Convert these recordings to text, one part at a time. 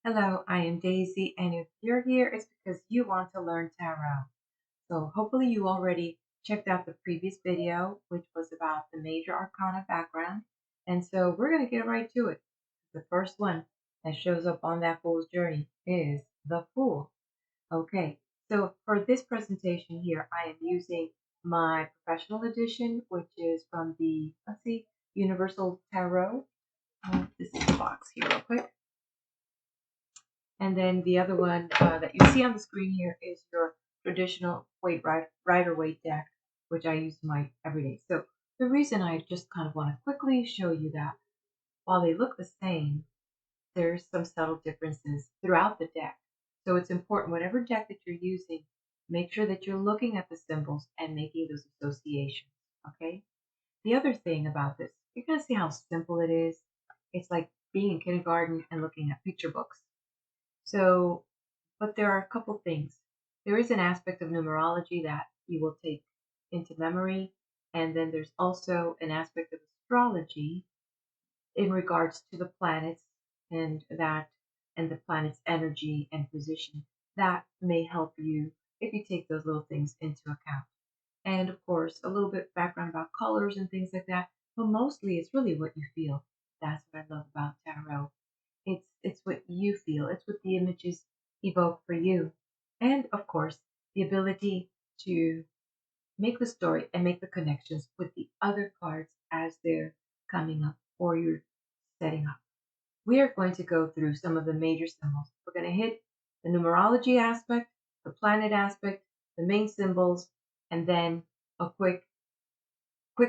Hello, I am Daisy, and if you're here, it's because you want to learn tarot. So hopefully you already checked out the previous video, which was about the major arcana background. And so we're going to get right to it. The first one that shows up on that fool's journey is the Fool. Okay, so for this presentation here, I am using my professional edition, which is from the, let's see, Universal Tarot. This is the box here real quick. And then the other one that you see on the screen here is your traditional Rider-Waite deck, which I use in my everyday. So the reason I just kind of want to quickly show you that while they look the same, there's some subtle differences throughout the deck. So it's important, whatever deck that you're using, make sure that you're looking at the symbols and making those associations, okay? The other thing about this, you're going to see how simple it is. It's like being in kindergarten and looking at picture books. So, but there are a couple things. There is an aspect of numerology that you will take into memory, and then there's also an aspect of astrology in regards to the planets and the planet's energy and position that may help you if you take those little things into account. And of course, a little bit background about colors and things like that, but mostly it's really what you feel. That's what I love about tarot. It's what you feel. It's what the images evoke for you. And of course, the ability to make the story and make the connections with the other cards as they're coming up or you're setting up. We are going to go through some of the major symbols. We're going to hit the numerology aspect, the planet aspect, the main symbols, and then a quick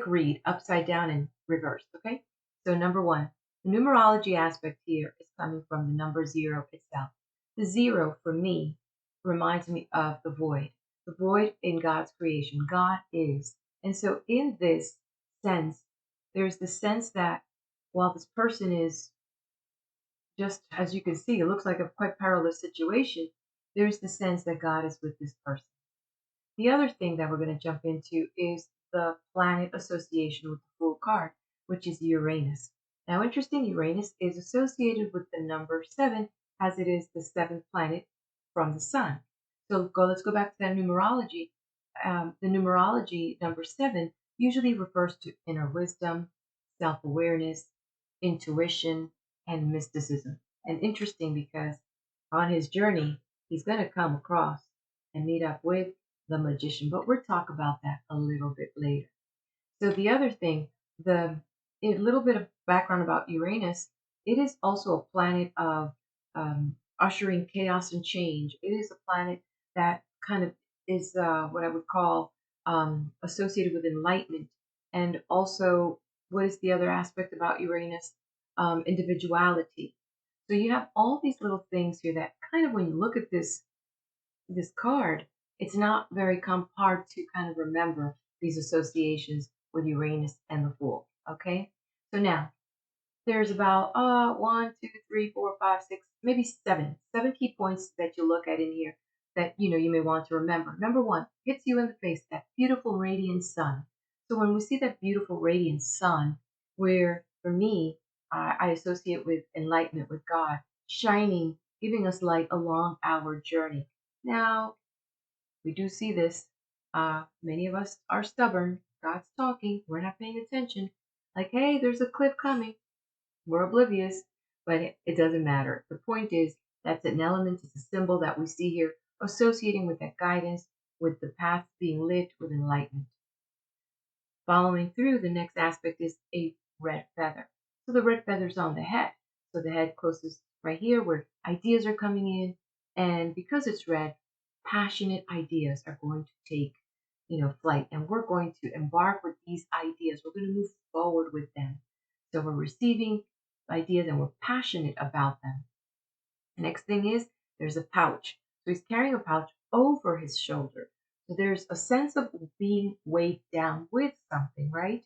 read upside down and reversed, okay? So number one, the numerology aspect here is coming from the number zero itself. The zero for me reminds me of the void in God's creation. God is. And so in this sense, there's the sense that while this person is just, as you can see, it looks like a quite perilous situation, there's the sense that God is with this person. The other thing that we're going to jump into is the planet association with the Fool card, which is Uranus. Now, interesting, Uranus is associated with the number 7 as it is the seventh planet from the sun. So let's go back to that numerology. The numerology number 7 usually refers to inner wisdom, self-awareness, intuition, and mysticism. And interesting because on his journey, he's going to come across and meet up with the magician, but we'll talk about that a little bit later. So the other thing, a little bit of background about Uranus, it is also a planet of ushering chaos and change. It is a planet that kind of is what I would call associated with enlightenment. And also, what is the other aspect about Uranus? Individuality. So you have all these little things here that kind of, when you look at this card, it's not very hard to kind of remember these associations with Uranus and the Fool. Okay, so now there's about 1, 2, 3, 4, 5, 6, maybe seven key points that you look at in here that you may want to remember. Number one, hits you in the face, that beautiful radiant sun. So when we see that beautiful radiant sun, where for me I associate with enlightenment, with God shining, giving us light along our journey. Now we do see this. Many of us are stubborn. God's talking. We're not paying attention. Like, hey, there's a cliff coming. We're oblivious, but it doesn't matter. The point is, that's an element, it's a symbol that we see here associating with that guidance, with the path being lit with enlightenment. Following through, the next aspect is a red feather. So the red feather's on the head. So the head closest right here where ideas are coming in. And because it's red, passionate ideas are going to take, flight. And we're going to embark with these ideas. We're going to move forward with them. So we're receiving ideas and we're passionate about them. The next thing is there's a pouch. So he's carrying a pouch over his shoulder. So there's a sense of being weighed down with something, right?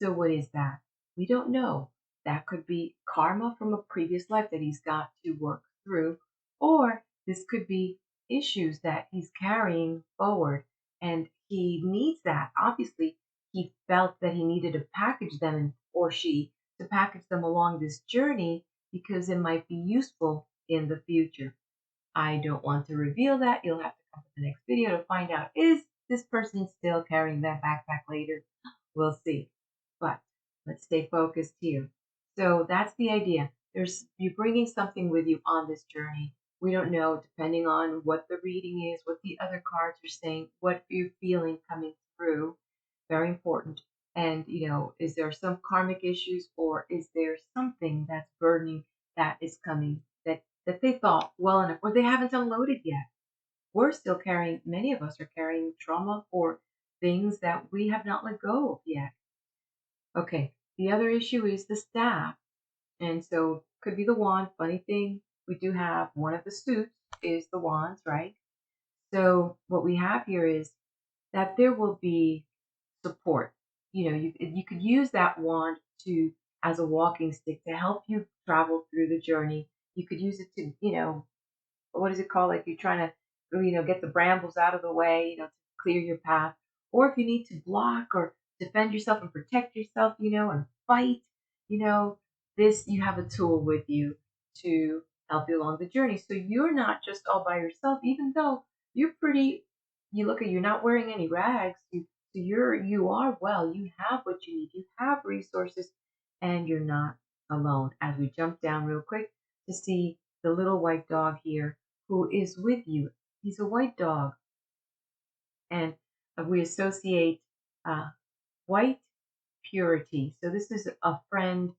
So what is that? We don't know. That could be karma from a previous life that he's got to work through, or this could be issues that he's carrying forward and he needs that. Obviously, he felt that he needed to package them, or she, to package them along this journey because it might be useful in the future. I don't want to reveal that. You'll have to come to the next video to find out, is this person still carrying that backpack later? We'll see. But let's stay focused here. So that's the idea. You're bringing something with you on this journey. We don't know, depending on what the reading is, what the other cards are saying, what you're feeling coming through. Very important. And, is there some karmic issues, or is there something that's burdening that is coming that they thought well enough, or they haven't unloaded yet? We're still carrying, many of us are carrying trauma or things that we have not let go of yet. Okay, the other issue is the staff. And so could be the wand. Funny thing, we do have one of the suits is the wands, right? So what we have here is that there will be support. You could use that wand to as a walking stick to help you travel through the journey. You could use it to, what is it called? Like you're trying to, get the brambles out of the way, to clear your path. Or if you need to block or defend yourself and protect yourself, and fight, you know, you have a tool with you to help you along the journey. So you're not just all by yourself, even though you're not wearing any rags. You are well, you have what you need, you have resources, and you're not alone. As we jump down real quick to see the little white dog here who is with you. He's a white dog, and we associate white purity. So this is a friend,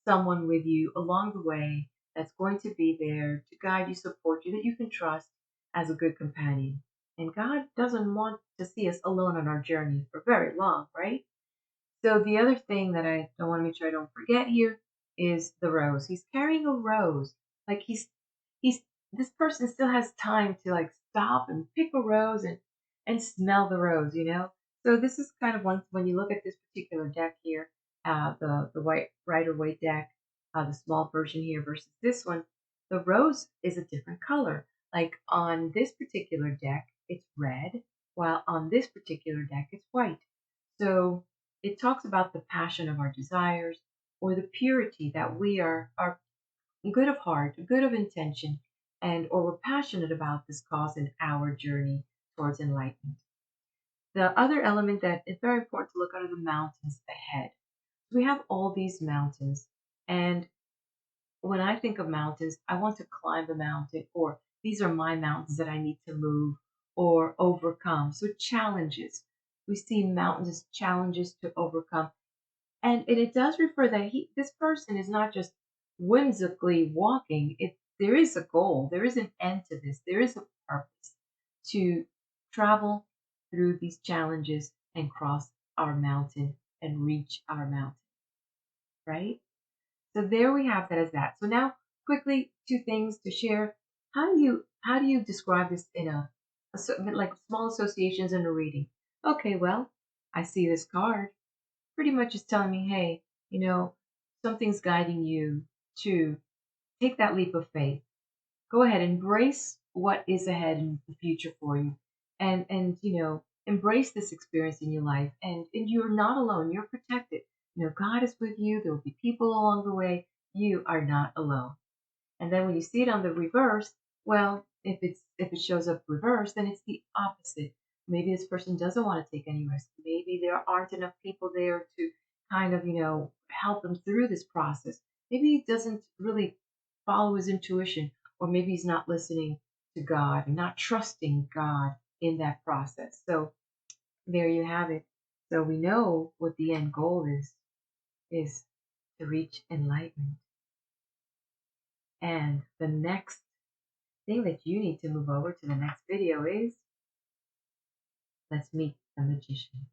someone with you along the way that's going to be there to guide you, support you, that you can trust as a good companion. And God doesn't want to see us alone on our journey for very long, right? So the other thing that I don't want to make sure I don't forget here is the rose. He's carrying a rose. Like he's this person still has time to like stop and pick a rose and smell the rose. So this is kind of when you look at this particular deck here, the white Rider Waite deck, the small version here versus this one, the rose is a different color. Like on this particular deck, it's red, while on this particular deck, it's white. So it talks about the passion of our desires or the purity that we are good of heart, good of intention, and or we're passionate about this cause in our journey towards enlightenment. The other element that is very important to look at are the mountains ahead. We have all these mountains, and when I think of mountains, I want to climb the mountain, or these are my mountains that I need to move or overcome. So challenges. We see mountains as challenges to overcome. And it does refer that this person is not just whimsically walking. There is a goal, there is an end to this, there is a purpose to travel through these challenges and cross our mountain and reach our mountain, right? So there we have that as that. So now quickly, two things to share. How do you describe this in like small associations in a reading? Okay, well, I see this card pretty much is telling me, hey, something's guiding you to take that leap of faith. Go ahead, embrace what is ahead in the future for you, and embrace this experience in your life. And you're not alone. You're protected. God is with you. There will be people along the way. You are not alone. And then when you see it on the reverse, well, if it shows up reverse, then it's the opposite. Maybe this person doesn't want to take any risk. Maybe there aren't enough people there to kind of, help him through this process. Maybe he doesn't really follow his intuition, or maybe he's not listening to God and not trusting God in that process. So there you have it. So we know what the end goal is to reach enlightenment. And the next thing that you need to move over to the next video is let's meet the magician.